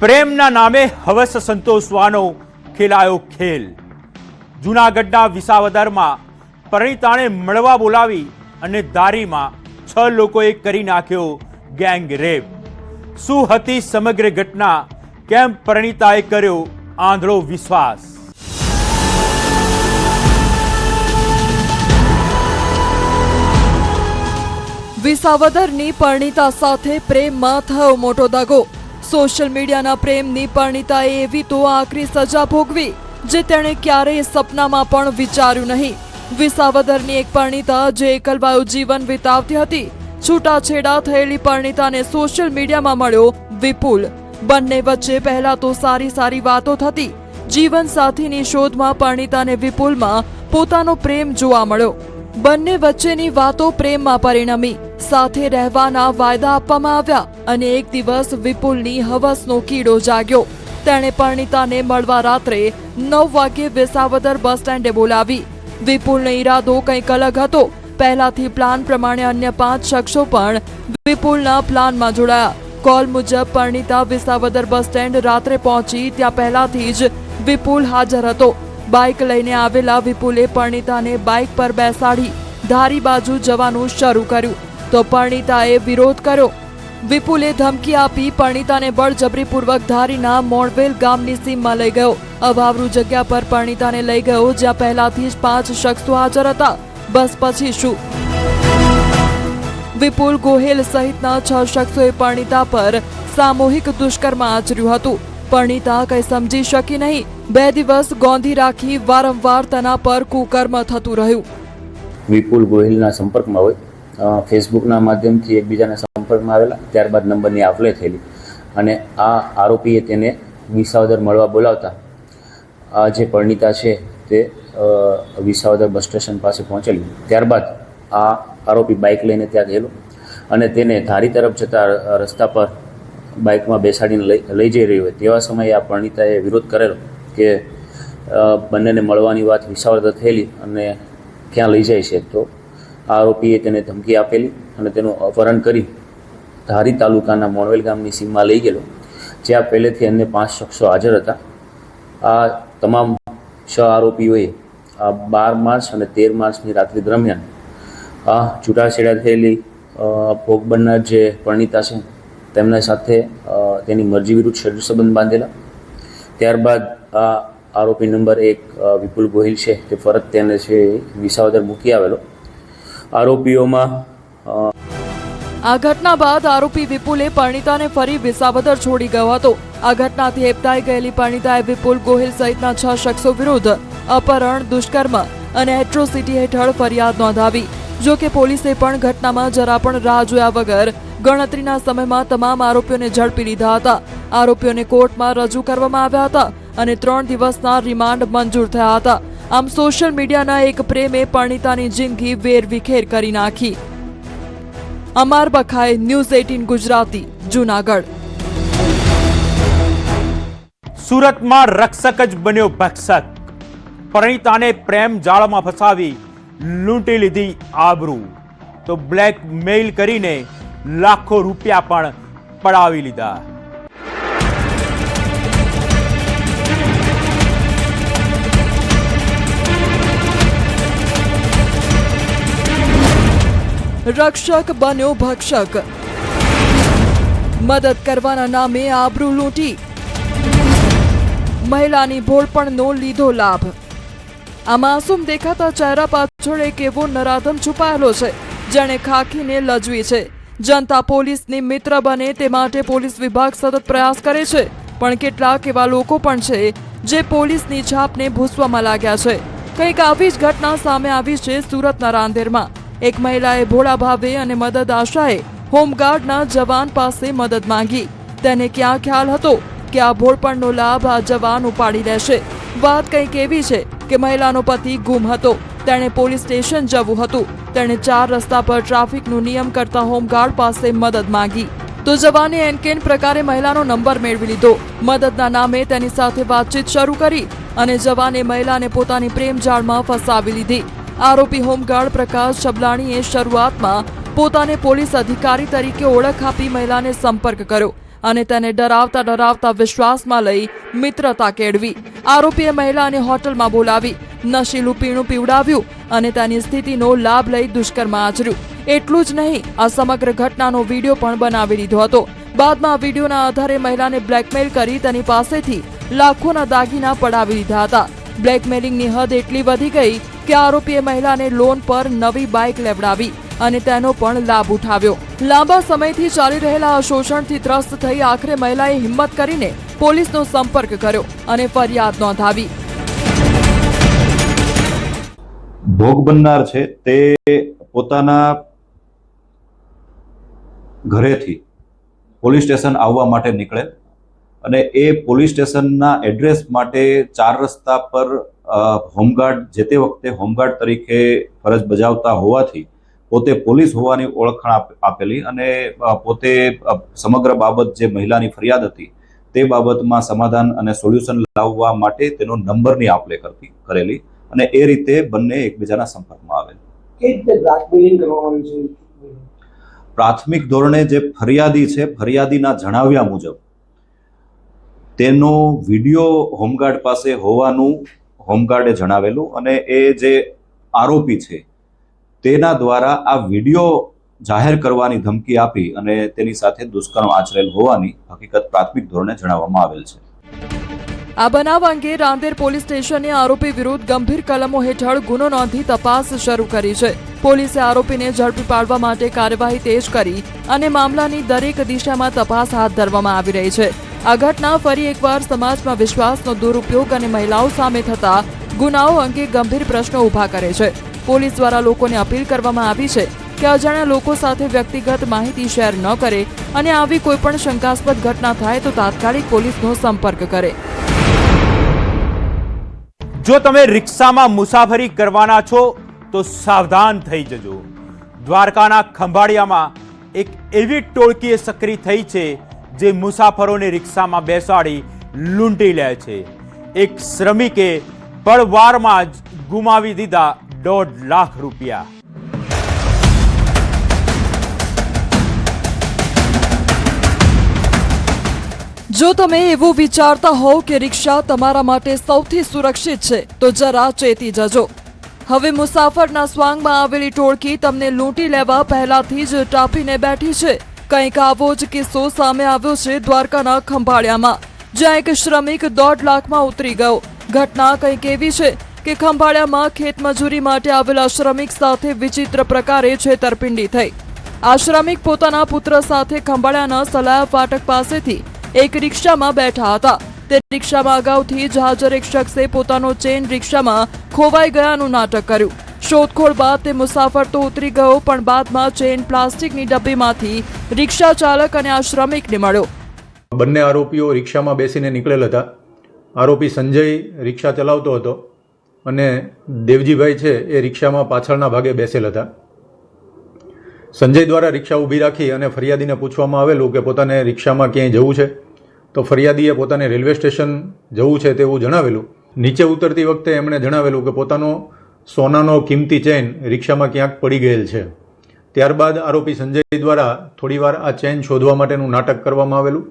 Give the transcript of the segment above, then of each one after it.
પ્રેમના નામે હવસ સંતોષવાનો ખેલાયો ખેલ। જૂનાગઢના વિસાવદરમાં પરિણીતાને મળવા બોલાવી અને દારીમાં 6 લોકોએ કરી નાખ્યો ગેંગ રેપ। શું હતી સમગ્ર ઘટના? કેમ પરિણીતાએ કર્યો આંધળો વિશ્વાસ? વિસાવદરની પરિણીતા સાથે પ્રેમમાં થયો મોટો દગો। સોશિયલ મીડિયાના પ્રેમની પરિણીતાએ એવી તો આકરી સજા ભોગવી જે તેણે ક્યારેય સપનામાં પણ વિચાર્યું નહીં। વિસાવદરની એક પરિણીતા જે એકલવાયું જીવન વિતાવતી હતી, છૂટાછેડા થયેલી પરિણીતાને સોશિયલ મીડિયામાં મળ્યો વિપુલ। બંને વચ્ચે પહેલા તો સારી વાતો થતી। જીવન સાથીની શોધમાં પરિણીતાને વિપુલમાં પોતાનો પ્રેમ જોવા મળ્યો। બંને વચ્ચેની વાતો પ્રેમમાં પરિણમી। સાથે રહેવાના વાયદા આપવામાં આવ્યા અને એક દિવસ વિપુલની હવસનો કીડો જાગ્યો। તેણે પરિણીતાને મળવા રાત્રે 9 વાગ્યે વિસાવદર બસ સ્ટેન્ડે બોલાવી। વિપુલનો ઈરાદો કંઈક અલગ હતો। પહેલાથી પ્લાન પ્રમાણે અન્ય 5 શખ્સો પણ વિપુલના પ્લાનમાં જોડાયા। કોલ મુજબ પરિણીતા વિસાવદર બસ સ્ટેન્ડ રાત્રે પહોંચી ત્યાં પહેલાથી જ વિપુલ હાજર હતો। બાઇક લઈને આવેલા વિપુલે પરિણીતાને બાઇક પર બેસાડી ધારી બાજુ જવાનું શરૂ કર્યું તો પરિણીતાએ વિરોધ કર્યો। વિપુલે ધમકી આપી પરિણીતાને બળજબરીપૂર્વક ધારીના મોણવેલ ગામની સીમમાં લઈ ગયો। અવાવરૂ જગ્યા પર પરિણીતાને લઈ ગયો જ્યાં પહેલાથી જ 5 શખ્સો હાજર હતા। બસ પછી શું? વિપુલ ગોહેલ સહિતના 6 શખ્સોએ પરિણીતા પર સામૂહિક દુષ્કર્મ આચર્યું હતું। પરિણીતા કંઈ સમજી શકી નહીં। 2 દિવસ ગોંધી રાખી વારંવાર તેના પર કુકર્મ થતું રહ્યું। વિપુલ ગોહિલના સંપર્કમાં હોય, ફેસબુકના માધ્યમથી એકબીજાના સંપર્કમાં આવેલા, ત્યારબાદ નંબરની આપ-લે થયેલી અને આ આરોપીએ તેને વિસાવદર મળવા બોલાવતા આ જે પરિણીતા છે તે વિસાવદર બસ સ્ટેશન પાસે પહોંચેલી। ત્યારબાદ આ આરોપી બાઇક લઈને ત્યાં ગયેલો અને તેને ધારી તરફ જતા રસ્તા પર બાઇકમાં બેસાડીને લઈ જઈ રહ્યો હોય તેવા સમયે આ પરિણીતાએ વિરોધ કરેલો કે બંનેને મળવાની વાત વિસાવદર થયેલી અને ક્યાં લઈ જાય છે। તો આરોપીએ તેને ધમકી આપેલી અને તેનું અપહરણ કરી ધારી તાલુકાના મોણવેલ ગામની સીમમાં લઈ ગયેલો જ્યાં પહેલેથી અન્ય 5 શખ્સો હાજર હતા। આ તમામ 6 આરોપીઓએ 12 માર્ચ અને 13 માર્ચની રાત્રિ દરમિયાન આ છૂટાછેડા થયેલી ભોગ બનનાર જે પરિણીતા છે તેમના સાથે તેની મરજી વિરુદ્ધ શરીર સંબંધ બાંધેલા। ત્યારબાદ આ આરોપી નંબર 1 વિપુલ ગોહિલ છે તે ફરજ તેને છે વિસાવદર મૂકી આવેલો। આરોપીઓમાં આ ઘટના બાદ આરોપી વિપુલે પરિણીતાને ફરી વિસાવદર છોડી ગયો હતો। આ ઘટનાથી હેપતાઈ ગયેલી પરિણીતાએ વિપુલ ગોહિલ સહિતના 6 શખ્સો વિરુદ્ધ અપહરણ, દુષ્કર્મ અને એટ્રોસિટી હેઠળ ફરિયાદ નોંધાવી। જો કે પોલીસે પણ ઘટનામાં જરા પણ રાહ જોયા વગર ગણતરીના સમયમાં તમામ આરોપીઓને ઝડપી લીધા હતા। આરોપીઓને કોર્ટમાં રજૂ કરવામાં આવ્યા હતા અને 3 દિવસના રિમાન્ડ મંજૂર થયા હતા। આમ સોશિયલ મીડિયાના એક પ્રેમે પરિણીતાની જિંદગી વેરવિખેર કરી નાખી। અમાર બખાએ, ન્યૂઝ 18 ગુજરાતી, જૂનાગઢ। સુરતમાં રક્ષક જ બન્યો ભક્ષક। પરિણીતાને પ્રેમ જાળમાં ફસાવી લૂંટી લીધી આબરૂ તો બ્લેકમેઇલ કરીને લાખો રૂપિયા પણ પડાવી લીધા। રક્ષક બન્યો ભક્ષક। મદદ કરવાના નામે આબરૂ લૂંટી, મહિલાની ભોળપણનો લીધો લાભ। આ માસૂમ દેખાતા ચહેરા પાછળ એક એવો નરાધમ છુપાયેલો છે જેણે ખાખીને લજવી છે। જનતા પોલીસની મિત્ર બને તે માટે પોલીસ વિભાગ સતત પ્રયાસ કરે છે, પણ કેટલાક એવા લોકો પણ છે જે પોલીસની છાપને ભૂસવામાં લાગ્યા છે। કંઈક આવી જ ઘટના સામે આવી છે સુરતના રાંદેરમાં। એક મહિલાએ ભોળા ભાવે અને મદદ આશાએ હોમગાર્ડના જવાન પાસે મદદ માંગી। તેને ક્યાં ખ્યાલ હતો કે આ ભોળપણનો લાભ આ જવાન ઉપાડી લેશે। વાત કંઈક એવી છે કે મહિલાનો પતિ ગુમ હતો, તેણે પોલીસ સ્ટેશન જવું હતું। તેણે 4 રસ્તા પર ટ્રાફિકનો નિયમ કરતા હોમગાર્ડ પાસે મદદ માંગી તો જવાને એનકેન પ્રકારે મહિલાનો નંબર મેળવી લીધો। મદદના નામે તેની સાથે વાતચીત શરૂ કરી અને જવાને મહિલાને પોતાની પ્રેમ જાળમાં ફસાવી લીધી। આરોપી હોમગાર્ડ પ્રકાશ છબલાણીએ શરૂઆતમાં પોતાને પોલીસ અધિકારી તરીકે ઓળખ આપી મહિલાને સંપર્ક કર્યો અને તેને ડરાવતા વિશ્વાસમાં લઈ મિત્રતા કેળવી. આરોપીએ મહિલાને હોટલમાં બોલાવી, નશીલું પીણું પીવડાવ્યું અને તેની સ્થિતિનો લાભ લઈ દુષ્કર્મ આચર્યું. એટલું જ નહીં, આ સમગ્ર ઘટનાનો વિડીયો પણ બનાવી લીધો હતો. બાદમાં આ વિડીયોના આધારે મહિલાને બ્લેકમેલ કરી તેની પાસેથી લાખોના દાગીના પડાવી લીધા હતા. બ્લેકમેલિંગની હદ એટલી વધી ગઈ કે આરોપીએ મહિલાને લોન પર નવી બાઇક લેવડાવી અને તેનો પણ લાભ ઉઠાવ્યો. લાંબા સમયથી ચાલી રહેલા આ શોષણથી ત્રસ્ત થઈ આખરે મહિલાએ હિંમત કરીને પોલીસનો સંપર્ક કર્યો અને ફરિયાદ નોંધાવી. ભોગ બનનાર છે તે પોતાના ઘરેથી પોલીસ સ્ટેશન આવવા માટે નીકળે અને એ પોલીસ સ્ટેશનના એડ્રેસ માટે 4 રસ્તા પર હોમગાર્ડ જે તે વખતે હોમગાર્ડ તરીકે ફરજ બજાવતા હોવાથી પોતે પોલીસ હોવાની ઓળખાણ આપેલી અને પોતે સમગ્ર બાબત જે મહિલાની ફરિયાદ હતી તે બાબતમાં સમાધાન અને સોલ્યુશન લાવવા માટે તેનો નંબરની આપ-લે કરેલી અને એ રીતે બંને એકબીજાના સંપર્કમાં આવેલ. પ્રાથમિક ધોરણે જે ફરિયાદી છે, ફરિયાદીના જણાવ્યા મુજબ તેનો વિડીયો હોમગાર્ડ પાસે હોવાનું હોમગાર્ડે જણાવેલું અને એ જે આરોપી છે તેના દ્વારા આ વિડીયો જાહેર કરવાની ધમકી આપી અને તેની સાથે દુષ્કર્મ આચરેલ હોવાની હકીકત પ્રાથમિક ધોરણે જણાવવામાં આવેલ છે. આ બનાવ અંગે રાંદેર પોલીસ સ્ટેશને આરોપી વિરુદ્ધ ગંભીર કલમો હેઠળ ગુનો નોંધી તપાસ શરૂ કરી છે. પોલીસે આરોપીને ઝડપી પાડવા માટે કાર્યવાહી તેજ કરી અને મામલાની દરેક દિશામાં તપાસ હાથ ધરવામાં આવી રહી છે. આ ઘટના ફરી એકવાર સમાજમાં વિશ્વાસનો દુરુપયોગ અને મહિલાઓ સામે થતા ગુનાઓ અંગે ગંભીર પ્રશ્નો ઊભા કરે છે. પોલીસ દ્વારા લોકોને અપીલ કરવામાં આવી છે કે અજાણ્યા લોકો સાથે વ્યક્તિગત માહિતી શેર ન કરે અને આવી કોઈપણ શંકાસ્પદ ઘટના થાય તો તાત્કાલિક પોલીસનો સંપર્ક કરે. જો તમે રિક્ષામાં મુસાફરી કરવાના છો તો સાવધાન થઈ જજો. દ્વારકાના ખંભાળિયામાં એક એવી ટોળકીએ સક્રિય થઈ છે જે મુસાફરોને રિક્ષામાં બેસાડી લૂંટી લે છે. એક શ્રમિકે પળવારમાં જ ગુમાવી દીધા 1.5 લાખ રૂપિયા. જો તમે એવું વિચારતા હોવ કે રિક્ષા તમારા માટે સૌથી સુરક્ષિત છે તો જરા ચેતી જજો. હવે મુસાફરના સ્વાંગમાં આવેલી ટોળકી તમને લૂંટી લેવા પહેલાથી જ ટાંપીને બેઠી છે. કંઈક આવો જ કિસ્સો સામે આવ્યો છે દ્વારકાના ખંભાળિયામાં, જ્યાં એક શ્રમિક 1.5 લાખમાં ઉતરી ગયો. ઘટના કંઈક એવી છે કે ખંભાળિયામાં ખેતમજૂરી માટે આવેલા શ્રમિક સાથે વિચિત્ર પ્રકારે છેતરપિંડી થઈ. આ શ્રમિક પોતાના પુત્ર સાથે ખંભાળિયાના સલાયા ફાટક પાસેથી એક રિક્ષામાં બેઠા હતા. તે રિક્ષામાં અગાઉથી જ હાજર એક શખ્સે પોતાનો ચેન રિક્ષામાં ખોવાઈ ગયાનું નાટક કર્યું. શોધખોળ બાદ તે મુસાફર તો ઉતરી ગયો, પણ બાદમાં ચેન પ્લાસ્ટિકની ડબ્બીમાંથી રિક્ષા ચાલક અને આ શ્રમિકને મળ્યો. બંને આરોપીઓ રિક્ષામાં બેસીને નીકળેલ હતા. આરોપી સંજય રિક્ષા ચલાવતો હતો અને દેવજીભાઈ છે એ રિક્ષામાં પાછળના ભાગે બેસેલ હતા. સંજય દ્વારા રિક્ષા ઊભી રાખી અને ફરિયાદીને પૂછવામાં આવેલું કે પોતાને રિક્ષામાં ક્યાંય જવું છે, તો ફરિયાદીએ પોતાને રેલવે સ્ટેશન જવું છે તેવું જણાવેલું. નીચે ઉતરતી વખતે એમણે જણાવેલું કે પોતાનો સોનાનો કિંમતી ચેન રિક્ષામાં ક્યાંક પડી ગયેલ છે. ત્યારબાદ આરોપી સંજય દ્વારા થોડીવાર આ ચેન શોધવા માટેનું નાટક કરવામાં આવેલું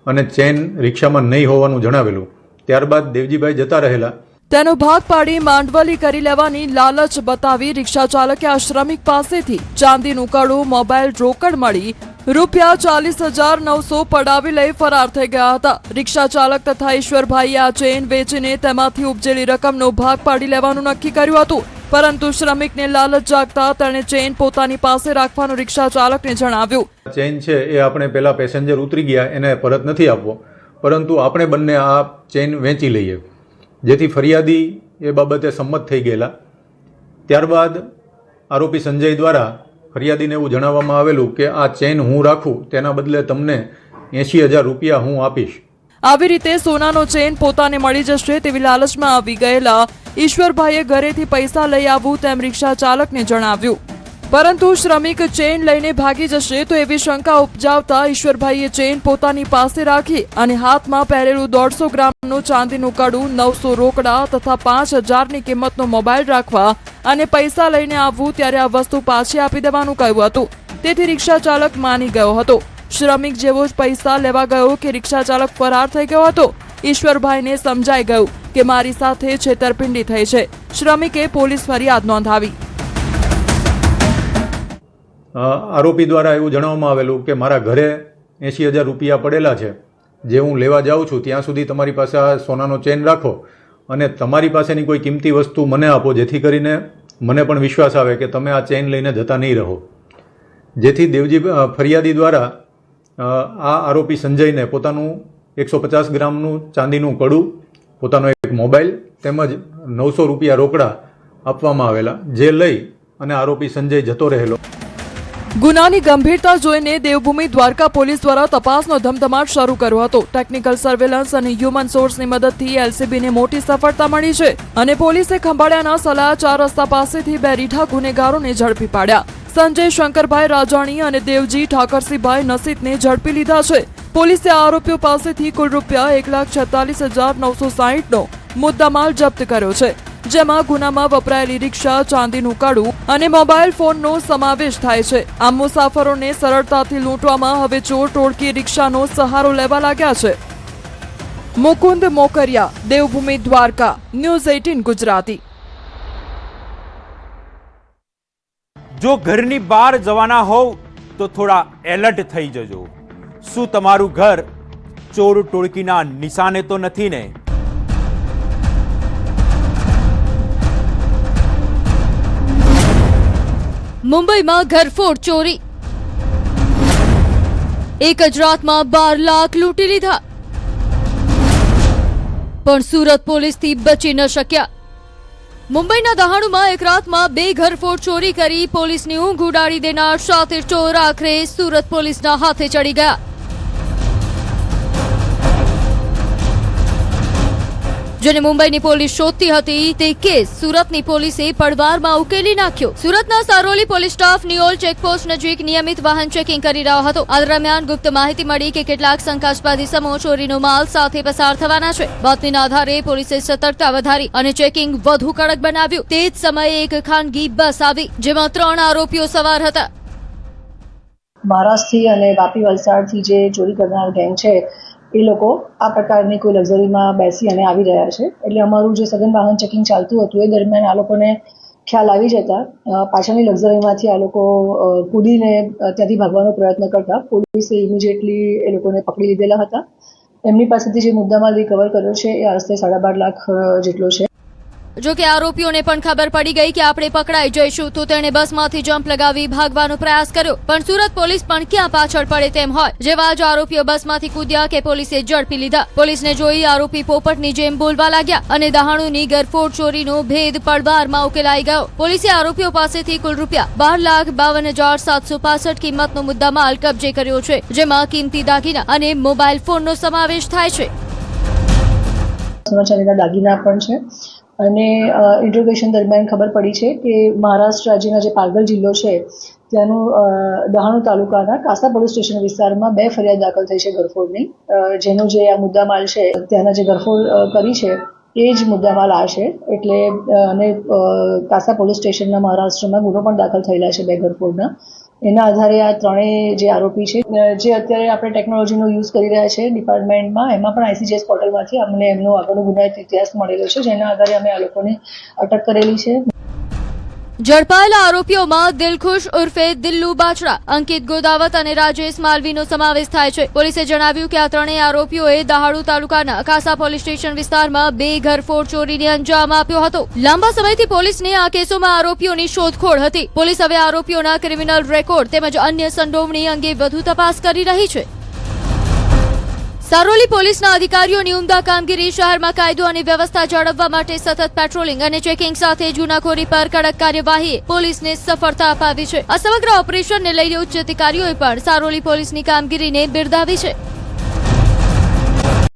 અને ચેન રિક્ષામાં નહીં હોવાનું જણાવેલું. ત્યારબાદ દેવજીભાઈ જતા રહેલા. તેનો ભાગ પાડી માંડવલી કરી લેવાની લાલચ બતાવી રિક્ષા ચાલકે આ શ્રમિક પાસેથી ચાંદીનું કડું, મોબાઈલ, રોકડ મળી રૂપિયા 40,900 પડાવી લઈ ફરાર થઈ ગયા હતા. રિક્ષા ચાલક તથા ઈશ્વરભાઈએ આ ચેન વેચીને તેમાંથી ઉપજેલી રકમનો ભાગ પાડી લેવાનું નક્કી કર્યું હતું, પરંતુ શ્રમિકને લાલચ જાગતા તેણે ચેન પોતાની પાસે રાખવાનું રિક્ષા ચાલકને જણાવ્યું. ચેન છે એ આપણે પહેલા પેસેન્જર ઉતરી ગયા એને પરત નથી આપવો, પરંતુ આપણે બંને આ ચેન વેચી લઈએ, જેથી ફરિયાદી એ બાબતે સંમત થઈ ગયેલા. ત્યારબાદ આરોપી સંજય દ્વારા ફરિયાદીને એવું જણાવવામાં આવેલું કે આ ચેન હું રાખું તેના બદલે તમને 80,000 રૂપિયા હું આપીશ. આવી રીતે સોનાનો ચેન પોતાને મળી જશે તેવી લાલચમાં આવી ગયેલા ઈશ્વરભાઈએ ઘરેથી પૈસા લઈ આવવું તેમ રિક્ષા ચાલકને જણાવ્યું, પરંતુ શ્રમિક ચેન લઈને ભાગી જશે તો એવી શંકા ઉપજાવતા ઈશ્વરભાઈએ ચેન પોતાની પાસે રાખી અને હાથમાં પહેરેલું 150 ગ્રામનું ચાંદીનું કડું, 900 રોકડા તથા 5,000ની કિંમતનો મોબાઈલ રાખવા અને પૈસા લઈને આવવું, ત્યારે આ વસ્તુ પાછી આપી દેવાનું કહ્યું હતું. તેથી રિક્ષા ચાલક માની ગયો હતો. શ્રમિક જેવો જ પૈસા લેવા ગયો કે રિક્ષા ચાલક ફરાર થઈ ગયો હતો. ઈશ્વરભાઈને સમજાઈ ગયું કે મારી સાથે છેતરપિંડી થઈ છે. શ્રમિકે પોલીસ ફરિયાદ નોંધાવી. આરોપી દ્વારા એવું જણાવવામાં આવેલું કે મારા ઘરે 80,000 રૂપિયા પડેલા છે, જે હું લેવા જાઉં છું ત્યાં સુધી તમારી પાસે આ સોનાનો ચેન રાખો અને તમારી પાસેની કોઈ કિંમતી વસ્તુ મને આપો, જેથી કરીને મને પણ વિશ્વાસ આવે કે તમે આ ચેન લઈને જતા નહીં રહો. જેથી દેવજી ફરિયાદી દ્વારા આ આરોપી સંજયને પોતાનું 150 ગ્રામનું ચાંદીનું કડું, પોતાનો એક મોબાઈલ તેમજ 900 રૂપિયા રોકડા આપવામાં આવેલા, જે લઈ અને આરોપી સંજય જતો રહેલો. ગુનાની ગંભીરતા જોઈને દેવભૂમિ દ્વારકા પોલીસ દ્વારા તપાસનો ધમધમાટ શરૂ કર્યો હતો. ટેકનિકલ સર્વેલન્સ અને હ્યુમન સોર્સની મદદથી એલસીબીને મોટી સફળતા મળી છે અને પોલીસે ખંભાળિયાના સલાહ 4 રસ્તા પાસેથી 2 રીઢા ગુનેગારોને ઝડપી પાડ્યા. સંજય શંકરભાઈ રાજાણી અને દેવજી ઠાકરસિંહભાઈ નસીતને ઝડપી લીધા છે. પોલીસે આરોપીઓ પાસેથી કુલ રૂપિયા 1,46,960નો મુદ્દામાલ જપ્ત કર્યો છે, જેમાં ગુનામાં વપરાયેલી રિક્ષા, ચાંદીનું કડું અને મોબાઈલ ફોનનો સમાવેશ થાય છે. આમ મુસાફરોને સરળતાથી લૂંટવામાં હવે ચોર ટોળકી રિક્ષાનો સહારો લેવા લાગ્યા છે. મુકુંદ મોકરિયા, દેવભૂમિ દ્વારકા, ન્યૂઝ 18 ગુજરાતી. જો ઘરની બહાર જવાના હોવ તો થોડા એલર્ટ થઈ જજો. શું તમારું ઘર ચોર ટોળકીના નિશાને તો નથી ને? મુંબઈમાં ઘરફોડ ચોરી, એક જ રાતમાં 12 લાખ લૂંટી લીધા, પણ સુરત પોલીસથી બચી ન શક્યા. મુંબઈના દહાણુમાં એક રાતમાં 2 ઘરફોડ ચોરી કરી પોલીસની ઊંઘ ઉડાડી દેનાર શાतिर ચોર આખરે સુરત પોલીસના હાથે ચડી ગયા. જેને મુંબઈની પોલીસ શોધતી હતી તે કેસ સુરતની પોલીસે પળવારમાં ઉકેલી નાખ્યો. સુરતના Saroli police staff Niyol checkpost નજીક નિયમિત વાહન ચેકિંગ કરી રહ્યો હતો. આ દરમિયાન ગુપ્ત માહિતી મળી કે કેટલાક શંકાસ્પદ ઇસમો ચોરીનો માલ સાથે પસાર થવાના છે. બાતમીના આધારે પોલીસે સતર્કતા વધારી અને ચેકિંગ વધુ કડક બનાવ્યું. તે જ સમયે એક ખાનગી બસ આવી, જેમાં 3 આરોપીઓ સવાર હતા. મહારાષ્ટ્રથી અને વાપી વલસાડથી જે ચોરી કરનાર ગેંગ છે એ લોકો આ પ્રકારની કોઈ લક્ઝરીમાં બેસી અને આવી રહ્યા છે. એટલે અમારું જે સઘન વાહન ચેકિંગ ચાલતું હતું એ દરમિયાન આ લોકોને ખ્યાલ આવી જતા પાછળની લક્ઝરીમાંથી આ લોકો કૂદીને ત્યાંથી ભાગવાનો પ્રયત્ન કરતા પોલીસે ઇમિડિયેટલી એ લોકોને પકડી લીધેલા હતા. એમની પાસેથી જે મુદ્દામાલ રિકવર કર્યો છે એ આશરે 12.5 લાખ જેટલો છે. જો કે આરોપીઓને પણ ખબર પડી ગઈ કે આપણે પકડાઈ જઈશું, તો તેણે બસમાંથી જમ્પ લગાવી ભાગવાનો પ્રયાસ કર્યો. પણ સુરત પોલીસ પણ ક્યાં પાછળ પડે તેમ હોય. જેવા જ આરોપીઓ બસમાંથી કૂદ્યા કે પોલીસે ઝડપી લીધા. પોલીસને જોઈ આરોપી પોપટની જેમ બોલવા લાગ્યા અને દહાણુની ઘરફોડ ચોરીનો ભેદ પળવારમાં ઉકેલાઈ ગયો. પોલીસે આરોપીઓ પાસેથી કુલ રૂપિયા 12,52,765 કિંમતનો મુદ્દામાલ કબજે કર્યો છે, જેમાં કિંમતી દાગીના અને મોબાઈલ ફોનનો સમાવેશ થાય છે. દાગીના પણ છે અને ઇન્ટ્રોગેશન દરમિયાન ખબર પડી છે કે મહારાષ્ટ્ર રાજ્યના જે પાલઘર જિલ્લો છે ત્યાંનું દહાણુ તાલુકાના કાસા પોલીસ સ્ટેશન વિસ્તારમાં 2 ફરિયાદ દાખલ થઈ છે ઘરફોડની. જેનો જે આ મુદ્દામાલ છે ત્યાંના જે ઘરફોડ કરી છે એ જ મુદ્દામાલ આ છે. એટલે અને કાસા પોલીસ સ્ટેશનના મહારાષ્ટ્રમાં ગુનો પણ દાખલ થયેલા છે 2 ઘરફોડના. એના આધારે આ ત્રણેય જે આરોપી છે જે અત્યારે આપણે ટેકનોલોજીનો યુઝ કરી રહ્યા છે ડિપાર્ટમેન્ટમાં, એમાં પણ ICGS પોર્ટલમાંથી અમને એમનો આગળનો ગુનાહિત ઇતિહાસ મળેલો છે, જેના આધારે અમે આ લોકોને અટક કરેલી છે. ઝડપાયેલા આરોપીઓમાં દિલખુશ ઉર્ફે દિલ્લુ બાચડા, અંકિત ગોદાવત અને રાજેશ માલવીનો સમાવેશ થાય છે. પોલીસે જણાવ્યું કે આ ત્રણેય આરોપીઓએ દહાણુ તાલુકાના કાસા પોલીસ સ્ટેશન વિસ્તારમાં 2 ઘરફોડ ચોરીને અંજામ આપ્યો હતો. લાંબા સમયથી પોલીસને આ કેસોમાં આરોપીઓની શોધખોળ હતી. પોલીસ હવે આરોપીઓના ક્રિમિનલ રેકોર્ડ તેમજ અન્ય સંડોવણી અંગે વધુ તપાસ કરી રહી છે. સારોલી પોલીસના અધિકારીઓની ઉમદા કામગીરી શહેરમાં કાયદો અને વ્યવસ્થા જાળવવા માટે સતત પેટ્રોલિંગ અને ચેકિંગ સાથે ગુનાખોરી પર કડક કાર્યવાહીએ પોલીસને સફળતા અપાવી છે. આ સમગ્ર ઓપરેશનને લઈને ઉચ્ચ અધિકારીઓએ પણ સારોલી પોલીસની કામગીરીને બિરદાવી છે.